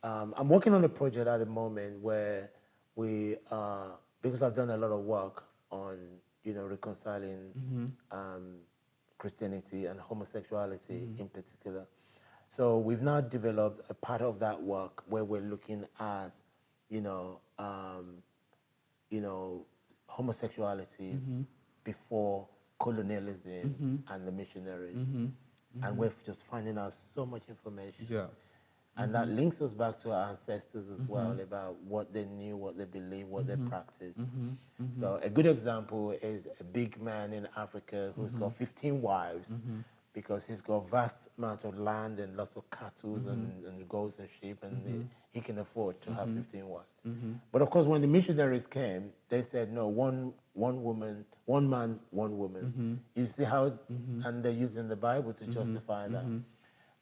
I'm working on a project at the moment where we, because I've done a lot of work on, reconciling Christianity and homosexuality in particular. So we've now developed a part of that work where we're looking at, homosexuality before colonialism and the missionaries. And we're just finding out so much information. Yeah. And that links us back to our ancestors as well, about what they knew, what they believed, what they practiced. So a good example is a big man in Africa who's got 15 wives because he's got vast amount of land and lots of cattle and goats and sheep, and he can afford to have 15 wives. But of course, when the missionaries came, they said, no, one woman, one man, one woman. You see how, and they're using the Bible to justify that.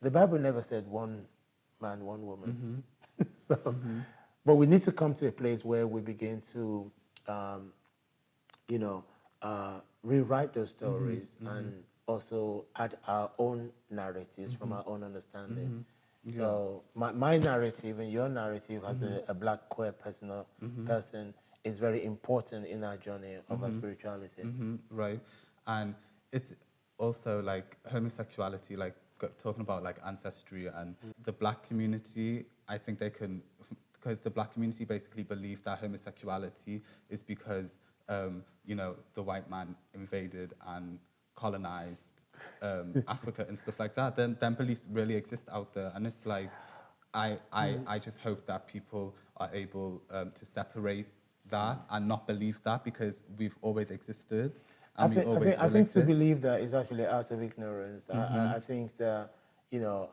The Bible never said one man, one woman. So, but we need to come to a place where we begin to, rewrite those stories and also add our own narratives from our own understanding. So my narrative and your narrative as a Black queer person is very important in our journey of our spirituality. Right, and it's also like homosexuality, like talking about like ancestry and the Black community. I think they can, because the Black community basically believe that homosexuality is because the white man invaded and colonized Africa and stuff like that. Then beliefs really exist out there, and it's like I just hope that people are able to separate that and not believe that, because we've always existed. I think to believe that is actually out of ignorance. I think that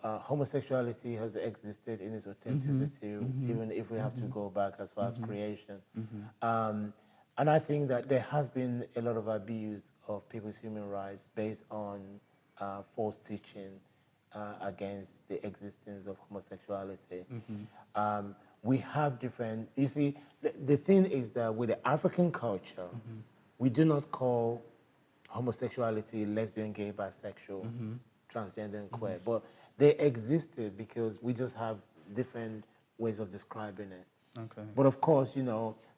homosexuality has existed in its authenticity, even if we have to go back as far as creation. And I think that there has been a lot of abuse of people's human rights based on false teaching against the existence of homosexuality. We have different, you see, the thing is that with the African culture, we do not call homosexuality lesbian, gay, bisexual, transgender and queer, but they existed because we just have different ways of describing it. Okay. But of course,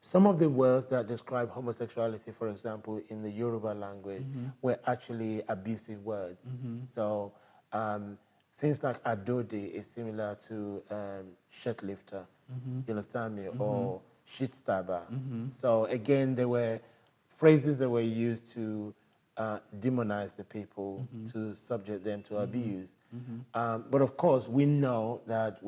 some of the words that describe homosexuality, for example, in the Yoruba language, were actually abusive words. So things like adodi is similar to shirt lifter, you understand me, or shit stabber. So again, there were phrases that were used to demonize the people, to subject them to abuse. But of course, we know that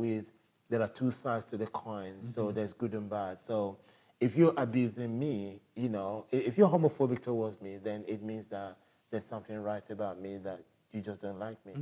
there are two sides to the coin, so there's good and bad. So if you're abusing me, if you're homophobic towards me, then it means that there's something right about me, that you just don't like me.